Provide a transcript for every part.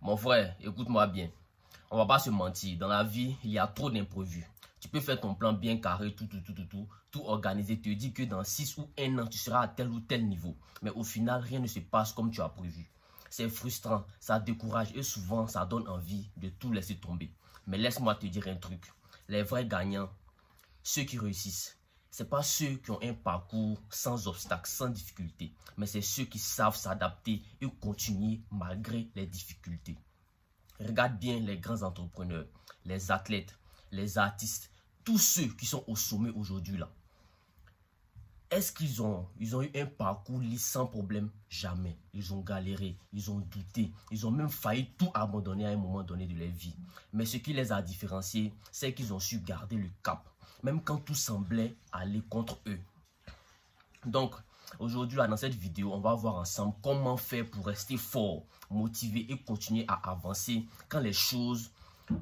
Mon frère, écoute-moi bien. On va pas se mentir. Dans la vie, il y a trop d'imprévus. Tu peux faire ton plan bien carré, tout organisé. Te dire que dans 6 ou 1 an, tu seras à tel ou tel niveau. Mais au final, rien ne se passe comme tu as prévu. C'est frustrant, ça décourage et souvent, ça donne envie de tout laisser tomber. Mais laisse-moi te dire un truc. Les vrais gagnants, ceux qui réussissent, ce n'est pas ceux qui ont un parcours sans obstacles, sans difficultés, mais c'est ceux qui savent s'adapter et continuer malgré les difficultés. Regarde bien les grands entrepreneurs, les athlètes, les artistes, tous ceux qui sont au sommet aujourd'hui là. Est-ce qu'ils ont eu un parcours lisse sans problème? Jamais. Ils ont galéré, ils ont douté, ils ont même failli tout abandonner à un moment donné de leur vie. Mais ce qui les a différenciés, c'est qu'ils ont su garder le cap, même quand tout semblait aller contre eux. Donc, aujourd'hui, dans cette vidéo, on va voir ensemble comment faire pour rester fort, motivé et continuer à avancer quand les choses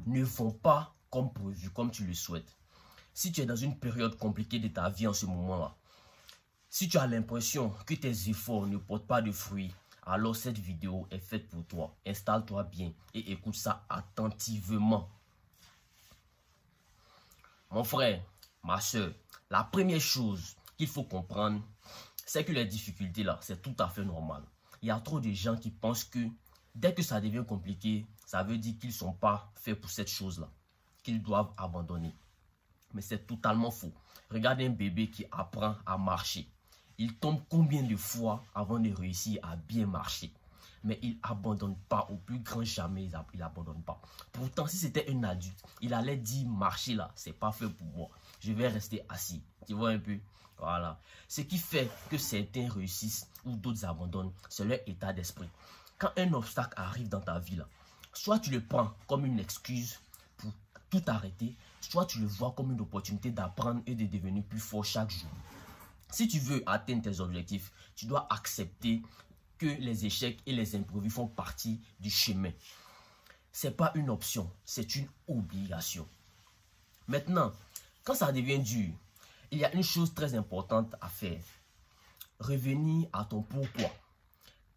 ne vont pas comme prévu, comme tu le souhaites. Si tu es dans une période compliquée de ta vie en ce moment-là, si tu as l'impression que tes efforts ne portent pas de fruits, alors cette vidéo est faite pour toi. Installe-toi bien et écoute ça attentivement. Mon frère, ma soeur, la première chose qu'il faut comprendre, c'est que les difficultés là, c'est tout à fait normal. Il y a trop de gens qui pensent que dès que ça devient compliqué, ça veut dire qu'ils ne sont pas faits pour cette chose-là, qu'ils doivent abandonner. Mais c'est totalement faux. Regarde un bébé qui apprend à marcher. Il tombe combien de fois avant de réussir à bien marcher? Mais il n'abandonne pas, au plus grand jamais, il n'abandonne pas. Pourtant, si c'était un adulte, il allait dire marcher là, c'est pas fait pour moi. Je vais rester assis. Tu vois un peu? Voilà. Ce qui fait que certains réussissent ou d'autres abandonnent, c'est leur état d'esprit. Quand un obstacle arrive dans ta vie là, soit tu le prends comme une excuse pour tout arrêter, soit tu le vois comme une opportunité d'apprendre et de devenir plus fort chaque jour. Si tu veux atteindre tes objectifs, tu dois accepter que les échecs et les imprévus font partie du chemin. Ce n'est pas une option, c'est une obligation. Maintenant, quand ça devient dur, il y a une chose très importante à faire. Revenir à ton pourquoi.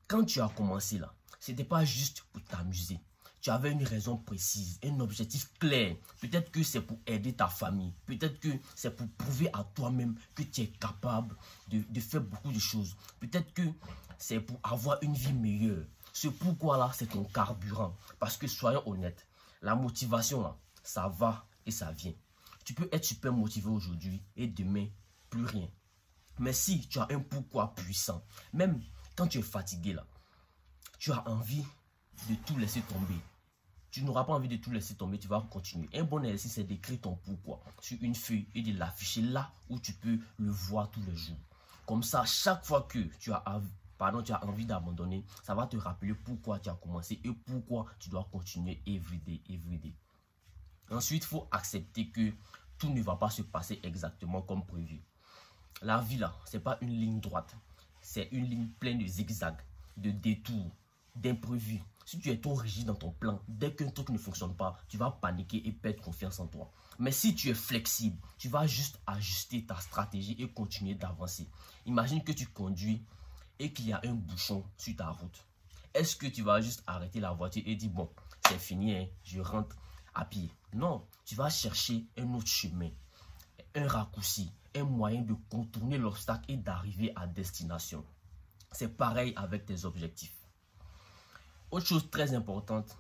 Quand tu as commencé là, ce n'était pas juste pour t'amuser. Tu avais une raison précise, un objectif clair. Peut-être que c'est pour aider ta famille. Peut-être que c'est pour prouver à toi-même que tu es capable de faire beaucoup de choses. Peut-être que c'est pour avoir une vie meilleure. Ce pourquoi-là, c'est ton carburant. Parce que soyons honnêtes, la motivation, là, ça va et ça vient. Tu peux être super motivé aujourd'hui et demain, plus rien. Mais si tu as un pourquoi puissant, même quand tu es fatigué, là, tu as envie de tout laisser tomber. Tu n'auras pas envie de tout laisser tomber, tu vas continuer. Un bon exercice, c'est d'écrire ton pourquoi sur une feuille et de l'afficher là où tu peux le voir tous les jours. Comme ça, chaque fois que tu as envie d'abandonner, ça va te rappeler pourquoi tu as commencé et pourquoi tu dois continuer everyday. Ensuite, il faut accepter que tout ne va pas se passer exactement comme prévu. La vie là, ce n'est pas une ligne droite. C'est une ligne pleine de zigzags, de détours, d'imprévus. Si tu es trop rigide dans ton plan, dès qu'un truc ne fonctionne pas, tu vas paniquer et perdre confiance en toi. Mais si tu es flexible, tu vas juste ajuster ta stratégie et continuer d'avancer. Imagine que tu conduis et qu'il y a un bouchon sur ta route. Est-ce que tu vas juste arrêter la voiture et dire bon, c'est fini, hein, je rentre à pied? Non, tu vas chercher un autre chemin, un raccourci, un moyen de contourner l'obstacle et d'arriver à destination. C'est pareil avec tes objectifs. Autre chose très importante,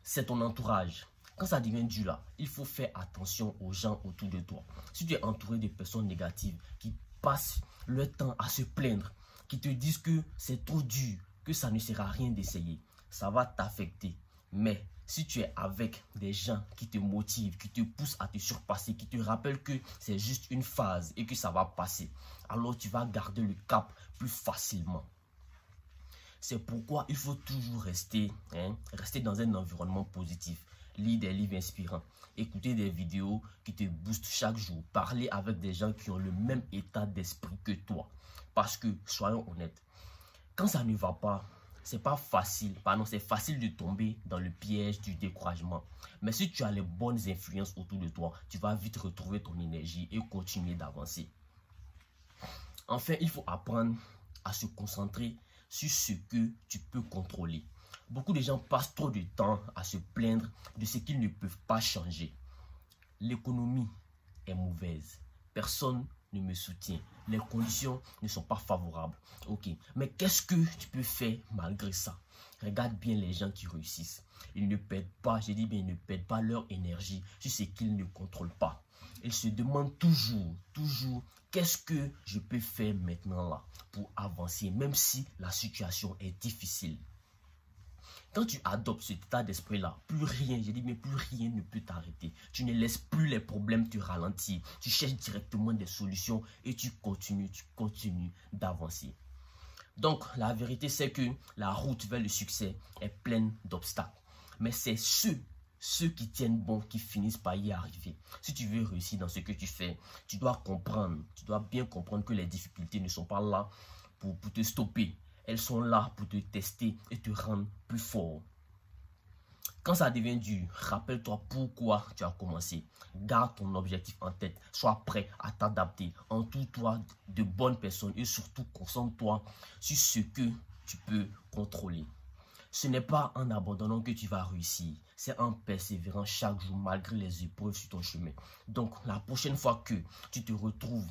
c'est ton entourage. Quand ça devient dur là, il faut faire attention aux gens autour de toi. Si tu es entouré de personnes négatives qui passent leur temps à se plaindre, qui te disent que c'est trop dur, que ça ne sert à rien d'essayer, ça va t'affecter. Mais si tu es avec des gens qui te motivent, qui te poussent à te surpasser, qui te rappellent que c'est juste une phase et que ça va passer, alors tu vas garder le cap plus facilement. C'est pourquoi il faut toujours rester dans un environnement positif. Lire des livres inspirants, écouter des vidéos qui te boostent chaque jour, parler avec des gens qui ont le même état d'esprit que toi. Parce que, soyons honnêtes, quand ça ne va pas, c'est pas facile, c'est facile de tomber dans le piège du découragement. Mais si tu as les bonnes influences autour de toi, tu vas vite retrouver ton énergie et continuer d'avancer. Enfin, il faut apprendre à se concentrer sur ce que tu peux contrôler. Beaucoup de gens passent trop de temps à se plaindre de ce qu'ils ne peuvent pas changer. L'économie est mauvaise. Personne ne me soutient. Les conditions ne sont pas favorables. Ok, mais qu'est-ce que tu peux faire malgré ça? Regarde bien les gens qui réussissent. Ils ne perdent pas, je dis bien, ils ne perdent pas leur énergie sur ce qu'ils ne contrôlent pas. Ils se demandent toujours, qu'est-ce que je peux faire maintenant là pour avancer, même si la situation est difficile. Quand tu adoptes cet état d'esprit-là, plus rien, je dis bien plus rien ne peut t'arrêter. Tu ne laisses plus les problèmes te ralentir. Tu cherches directement des solutions et tu continues d'avancer. Donc, la vérité, c'est que la route vers le succès est pleine d'obstacles. Mais c'est ceux qui tiennent bon qui finissent par y arriver. Si tu veux réussir dans ce que tu fais, tu dois bien comprendre que les difficultés ne sont pas là pour te stopper. Elles sont là pour te tester et te rendre plus fort. Quand ça devient dur, rappelle-toi pourquoi tu as commencé. Garde ton objectif en tête. Sois prêt à t'adapter. Entoure-toi de bonnes personnes et surtout concentre-toi sur ce que tu peux contrôler. Ce n'est pas en abandonnant que tu vas réussir. C'est en persévérant chaque jour malgré les épreuves sur ton chemin. Donc, la prochaine fois que tu te retrouves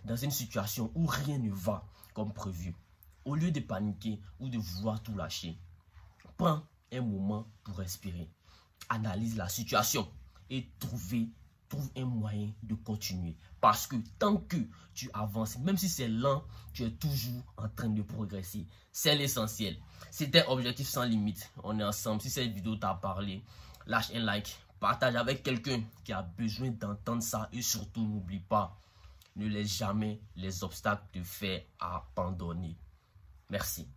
dans une situation où rien ne va comme prévu, au lieu de paniquer ou de vouloir tout lâcher, prends un moment pour respirer. Analyse la situation et trouve un moyen de continuer. Parce que tant que tu avances, même si c'est lent, tu es toujours en train de progresser. C'est l'essentiel. C'était Objectif sans limite. On est ensemble. Si cette vidéo t'a parlé, lâche un like. Partage avec quelqu'un qui a besoin d'entendre ça. Et surtout, n'oublie pas, ne laisse jamais les obstacles te faire abandonner. Merci.